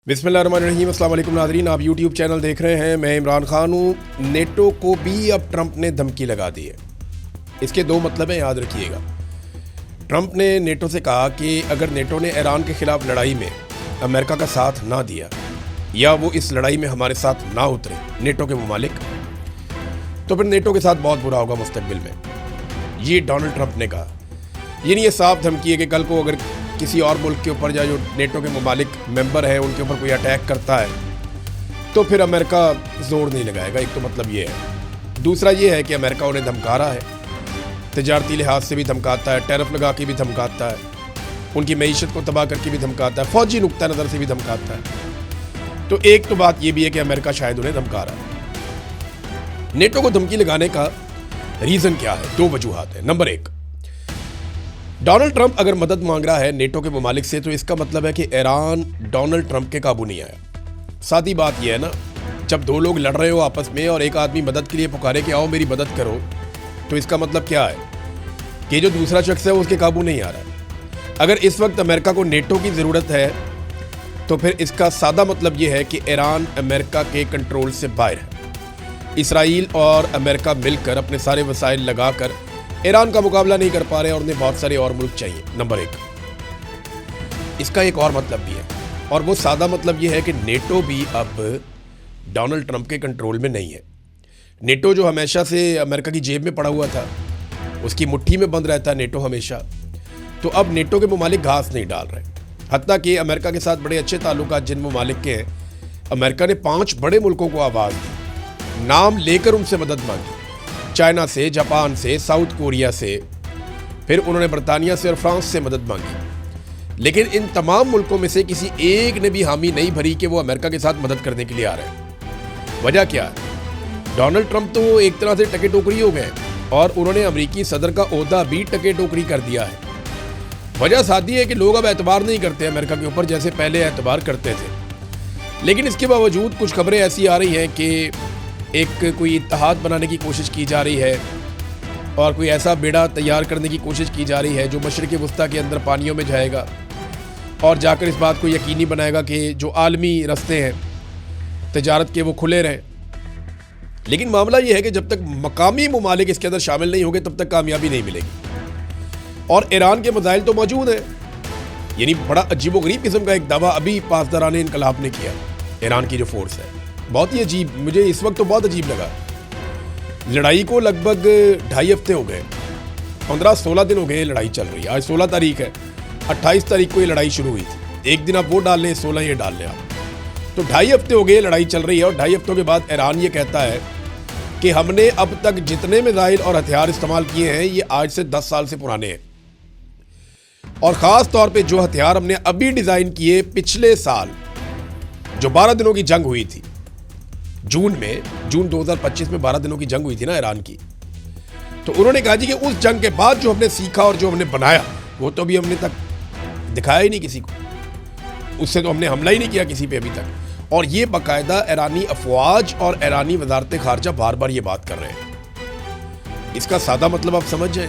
बिस्मिल्लाहिर्रहमानिर्रहीम, अस्सलाम वालेकुम नाज़रीन। आप यूट्यूब चैनल देख रहे हैं। मैं इमरान खान हूँ। नेटो को भी अब ट्रंप ने धमकी लगा दी है। इसके दो मतलब हैं, याद रखिएगा। ट्रंप ने नेटो से कहा कि अगर नेटो ने ईरान के ख़िलाफ़ लड़ाई में अमेरिका का साथ ना दिया या वो इस लड़ाई में हमारे साथ ना उतरे नेटो के ममालिक, तो फिर नेटो के साथ बहुत बुरा होगा मुस्तकबिल में। ये डोनाल्ड ट्रंप ने कहा। ये नहीं, ये साफ धमकी है कि कल को अगर किसी और मुल्क के ऊपर या जो नेटो के ममालिक मेंबर है उनके ऊपर कोई अटैक करता है तो फिर अमेरिका जोर नहीं लगाएगा। एक तो मतलब ये है। दूसरा ये है कि अमेरिका उन्हें धमका रहा है, तिजारती लिहाज से भी धमकाता है, टैरिफ लगा के भी धमकाता है, उनकी मईशत को तबाह करके भी धमकाता है, फौजी नुक्ता नज़र से भी धमकाता है। तो एक तो बात ये भी है कि अमेरिका शायद उन्हें धमका रहा है। नेटो को धमकी लगाने का रीज़न क्या है? दो वजूहात है। नंबर एक, डोनाल्ड ट्रंप अगर मदद मांग रहा है नेटो के ममालिक से तो इसका मतलब है कि ईरान डोनाल्ड ट्रंप के काबू नहीं आया। सादी बात यह है ना, जब दो लोग लड़ रहे हो आपस में और एक आदमी मदद के लिए पुकारे कि आओ मेरी मदद करो, तो इसका मतलब क्या है कि जो दूसरा शख्स है वो उसके काबू नहीं आ रहा। अगर इस वक्त अमेरिका को नेटो की ज़रूरत है तो फिर इसका सादा मतलब ये है कि ईरान अमेरिका के कंट्रोल से बाहर है। इसराइल और अमेरिका मिलकर अपने सारे वसाइल लगाकर ईरान का मुकाबला नहीं कर पा रहे और उन्हें बहुत सारे और मुल्क चाहिए। नंबर एक, इसका एक और मतलब भी है और वो सादा मतलब ये है कि नेटो भी अब डोनाल्ड ट्रंप के कंट्रोल में नहीं है। नेटो जो हमेशा से अमेरिका की जेब में पड़ा हुआ था, उसकी मुट्ठी में बंद रहता है नेटो हमेशा, तो अब नेटो के ममालिक घास नहीं डाल रहे। हत्ता कि अमेरिका के साथ बड़े अच्छे ताल्लुकात जिन ममालिक के हैं, अमेरिका ने 5 बड़े मुल्कों को आवाज़ दी, नाम लेकर उनसे मदद मांगी। चाइना से, जापान से, साउथ कोरिया से, फिर उन्होंने बरतानिया से और फ्रांस से मदद मांगी। लेकिन इन तमाम मुल्कों में से किसी एक ने भी हामी नहीं भरी कि वो अमेरिका के साथ मदद करने के लिए आ रहे हैं। वजह क्या है? डोनाल्ड ट्रंप तो एक तरह से टके टोकरी हो गए और उन्होंने अमेरिकी सदर का ओहदा भी टके टोकरी कर दिया है। वजह सादी है कि लोग अब एतबार नहीं करते अमेरिका के ऊपर जैसे पहले एतबार करते थे। लेकिन इसके बावजूद कुछ खबरें ऐसी आ रही हैं कि एक कोई इत्तेहाद बनाने की कोशिश की जा रही है और कोई ऐसा बेड़ा तैयार करने की कोशिश की जा रही है जो मशरिक़ वस्ता के अंदर पानियों में जाएगा और जाकर इस बात को यकीनी बनाएगा कि जो आलमी रास्ते हैं तिजारत के वो खुले रहें। लेकिन मामला ये है कि जब तक मकामी ममालिक इसके अंदर शामिल नहीं होंगे तब तक कामयाबी नहीं मिलेगी। और ईरान के मसाइल तो मौजूद हैं। यानी बड़ा अजीबोगरीब किस्म का एक दावा अभी पासदारान इनकलाब ने किया। ईरान की जो फोर्स है बहुत ही अजीब, मुझे इस वक्त तो बहुत अजीब लगा। लड़ाई को लगभग 2.5 हफ्ते हो गए, 15-16 दिन हो गए लड़ाई चल रही है। आज 16 तारीख है, 28 तारीख को ये लड़ाई शुरू हुई थी। एक दिन आप वो डाल लें, 16 ये डाल लें आप, तो 2.5 हफ्ते हो गए लड़ाई चल रही है। और 2.5 हफ्तों के बाद ईरान ये कहता है कि हमने अब तक जितने मिसाइल और हथियार इस्तेमाल किए हैं ये आज से 10 साल से पुराने हैं। और ख़ास तौर पर जो हथियार हमने अभी डिज़ाइन किए पिछले साल जो 12 दिनों की जंग हुई थी, जून 2025 में 12 दिनों की जंग हुई थी ना ईरान की, तो उन्होंने कहा जी कि उस जंग के बाद जो हमने सीखा और जो हमने बनाया वो तो अभी हमने तक दिखाया ही नहीं किसी को। उससे तो हमने हमला ही नहीं किया किसी पे अभी तक। और ये बाकायदा ईरानी अफवाज और ईरानी वजारत खारजा बार बार ये बात कर रहे हैं। इसका सादा मतलब आप समझ जाए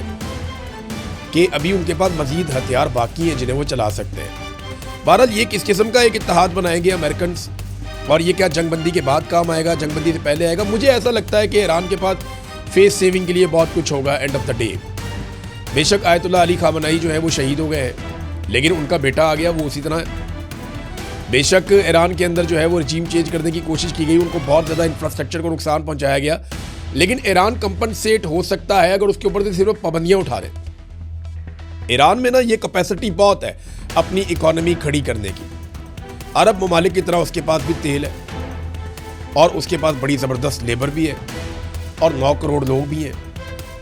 कि अभी उनके पास मजीद हथियार बाकी हैं जिन्हें वो चला सकते हैं। बहरहाल ये किस किस्म का एक इत्तेहाद बनाएंगे अमेरिकन, और ये क्या जंगबंदी के बाद काम आएगा, जंगबंदी से पहले आएगा? मुझे ऐसा लगता है कि ईरान के पास फेस सेविंग के लिए बहुत कुछ होगा एंड ऑफ द डे। बेशक आयतुल्लाह अली खामनेई जो है वो शहीद हो गए हैं, लेकिन उनका बेटा आ गया, वो उसी तरह है। बेशक ईरान के अंदर जो है वो रजीम चेंज करने की कोशिश की गई, उनको बहुत ज़्यादा इंफ्रास्ट्रक्चर को नुकसान पहुँचाया गया, लेकिन ईरान कंपनसेट हो सकता है अगर उसके ऊपर से सिर्फ पाबंदियाँ उठा लें। ईरान में ना ये कैपेसिटी बहुत है अपनी इकॉनमी खड़ी करने की। अरब ममालिक की तरह उसके पास भी तेल है और उसके पास बड़ी ज़बरदस्त लेबर भी है और 9 करोड़ लोग भी हैं,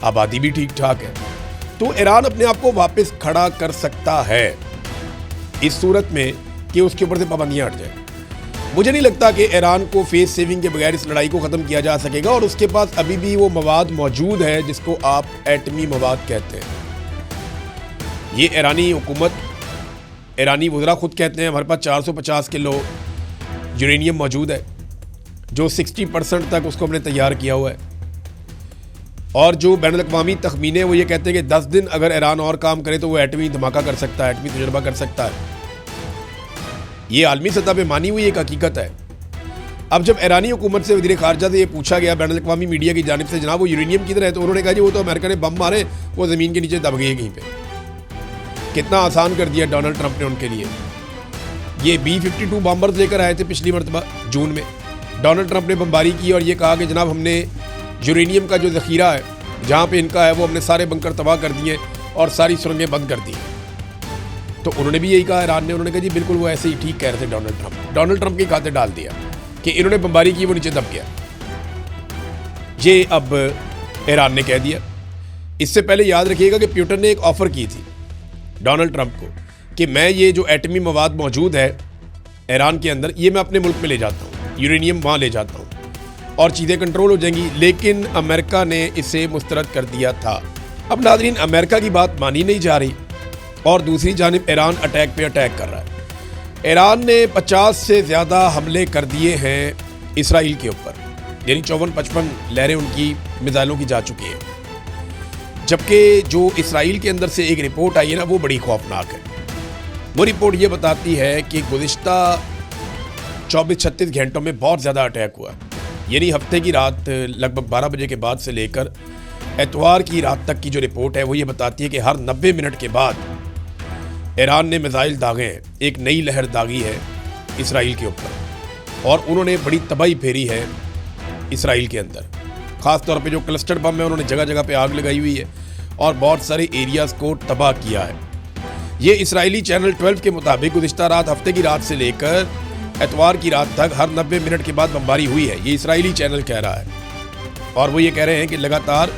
आबादी भी ठीक ठाक है। तो ईरान अपने आप को वापस खड़ा कर सकता है इस सूरत में कि उसके ऊपर से पाबंदियाँ हट जाए। मुझे नहीं लगता कि ईरान को फेस सेविंग के बगैर इस लड़ाई को ख़त्म किया जा सकेगा और उसके पास अभी भी वो मवाद मौजूद है जिसको आप एटमी मवाद कहते हैं। ये ईरानी हुकूमत, ईरानी वज़रा खुद कहते हैं हमारे पास 450 किलो यूरेनियम मौजूद है जो 60% तक उसको हमने तैयार किया हुआ है। और जो बैनुल अक़वामी तखमीने वो ये कहते हैं कि 10 दिन अगर ईरान और काम करे तो वो एटमी धमाका कर सकता है, एटमी तजुर्बा कर सकता है। ये आलमी सतह पे मानी हुई एक हकीकत है। अब जब ईरानी हुकूमत से वज़ीर ख़ारजा से ये पूछा गया बैनुल अक़वामी मीडिया की जानिब से, जनाब वो यूरेनियम किधर है, तो उन्होंने कहा जी वो तो अमेरिका ने बम मारे, वो ज़मीन के नीचे दब गई है कहीं पे। कितना आसान कर दिया डोनाल्ड ट्रंप ने उनके लिए। ये B-52 बॉम्बर्स लेकर आए थे पिछली मरतबा जून में, डोनाल्ड ट्रंप ने बमबारी की और ये कहा कि जनाब हमने यूरेनियम का जो ज़ख़ीरा है जहाँ पे इनका है वो हमने सारे बंकर तबाह कर दिए और सारी सुरंगें बंद कर दी। तो उन्होंने भी यही कहा ईरान ने, उन्होंने कहा जी बिल्कुल वो ऐसे ही ठीक कह रहे थे डोनाल्ड ट्रंप के खाते डाल दिया कि इन्होंने बमबारी की, वो नीचे दब गया। ये अब ईरान ने कह दिया। इससे पहले याद रखिएगा कि पुतिन ने एक ऑफ़र की थी डोनाल्ड ट्रंप को कि मैं ये जो एटमी मवाद मौजूद है ईरान के अंदर, ये मैं अपने मुल्क में ले जाता हूँ, यूरेनियम वहाँ ले जाता हूँ और चीज़ें कंट्रोल हो जाएंगी, लेकिन अमेरिका ने इसे मुस्तरद कर दिया था। अब नाज़रीन, अमेरिका की बात मानी नहीं जा रही और दूसरी जानिब ईरान अटैक पे अटैक कर रहा है। ईरान ने 50 से ज़्यादा हमले कर दिए हैं इसराइल के ऊपर, यानी 54-55 लहरें उनकी मिसाइलों की जा चुकी हैं। जबकि जो इसराइल के अंदर से एक रिपोर्ट आई है ना, वो बड़ी खौफनाक है। वो रिपोर्ट ये बताती है कि गुज़िश्ता 24-36 घंटों में बहुत ज़्यादा अटैक हुआ, यानी हफ्ते की रात लगभग 12 बजे के बाद से लेकर एतवार की रात तक की जो रिपोर्ट है वो ये बताती है कि हर 90 मिनट के बाद ईरान ने मिसाइल दागे हैं, एक नई लहर दागी है इसराइल के ऊपर और उन्होंने बड़ी तबाही फेरी है इसराइल के अंदर। ख़ास तौर पे जो क्लस्टर बम है उन्होंने जगह जगह पे आग लगाई हुई है और बहुत सारे एरियाज़ को तबाह किया है। ये इसराइली चैनल 12 के मुताबिक गुज़िश्ता रात हफ्ते की रात से लेकर एतवार की रात तक हर 90 मिनट के बाद बमबारी हुई है, ये इसराइली चैनल कह रहा है। और वो ये कह रहे हैं कि लगातार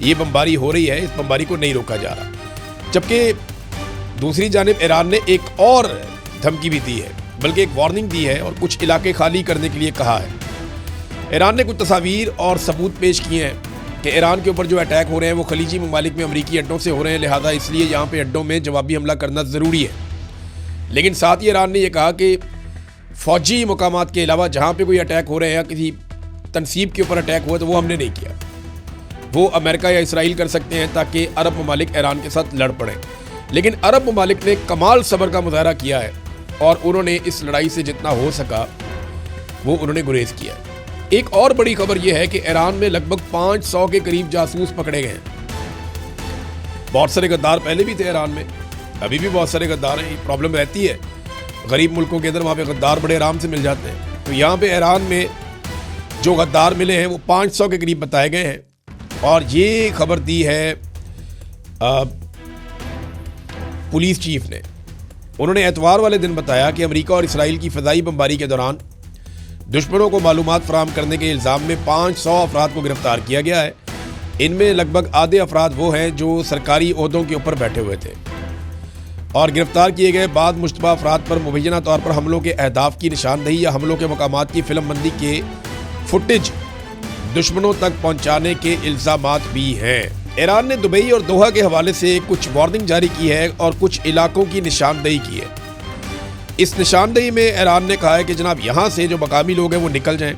ये बमबारी हो रही है, इस बमबारी को नहीं रोका जा रहा। जबकि दूसरी जानिब ईरान ने एक और धमकी भी दी है, बल्कि एक वार्निंग दी है और कुछ इलाके खाली करने के लिए कहा है। ईरान ने कुछ तस्वीर और सबूत पेश किए हैं कि ईरान के ऊपर जो अटैक हो रहे हैं वो खलीजी ममालिक में अमरीकी अड्डों से हो रहे हैं, लिहाजा इसलिए यहाँ पे अड्डों में जवाबी हमला करना ज़रूरी है। लेकिन साथ ही ईरान ने यह कहा कि फ़ौजी मकामात के अलावा जहाँ पे कोई अटैक हो रहे हैं या किसी तनसीब के ऊपर अटैक हुआ तो वो हमने नहीं किया, वो अमेरिका या इसराइल कर सकते हैं ताकि अरब ममालिक ईरान के साथ लड़ पड़ें। लेकिन अरब ममालिक ने कमाल सब्र का मुजाहरा किया है और उन्होंने इस लड़ाई से जितना हो सका वो उन्होंने गुरेज किया है। एक और बड़ी खबर यह है कि ईरान में लगभग 500 के करीब जासूस पकड़े गए हैं। बहुत सारे गद्दार पहले भी थे ईरान में, अभी भी बहुत सारे गद्दार हैं। प्रॉब्लम रहती है गरीब मुल्कों के अंदर, वहाँ पे गद्दार बड़े आराम से मिल जाते हैं। तो यहाँ पे ईरान में जो गद्दार मिले हैं वो 500 के करीब बताए गए हैं। और ये खबर दी है पुलिस चीफ ने। उन्होंने एतवार वाले दिन बताया कि अमेरिका और इसराइल की फ़िज़ाई बमबारी के दौरान दुश्मनों को मालूमात फराहम करने के इल्ज़ाम में 500 अफराद को गिरफ्तार किया गया है। इनमें लगभग आधे अफराद वो हैं जो सरकारी ओहदों के ऊपर बैठे हुए थे और गिरफ्तार किए गए बाद मुश्तबा अफराद पर मुबैना तौर पर हमलों के अहदाफ की निशानदही या हमलों के मकामात की फिल्मबंदी के फुटेज दुश्मनों तक पहुँचाने के इल्ज़ामात भी हैं। ईरान ने दुबई और दोहा के हवाले से कुछ वार्निंग जारी की है और कुछ इलाकों की निशानदही की है। इस निशानदही में ईरान ने कहा है कि जनाब यहाँ से जो मकामी लोग हैं वो निकल जाएं,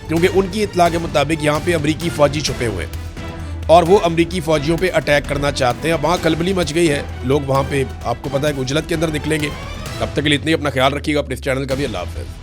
क्योंकि उनकी इत्तला के मुताबिक यहाँ पे अमरीकी फ़ौजी छुपे हुए हैं और वो अमरीकी फ़ौजियों पे अटैक करना चाहते हैं। वहाँ खलबली मच गई है, लोग वहाँ पे आपको पता है उजलत के अंदर निकलेंगे। तब तक के लिए इतनी अपना ख्याल रखिएगा, अपने इस चैनल का भी। अल्लाह हाफ़िज़।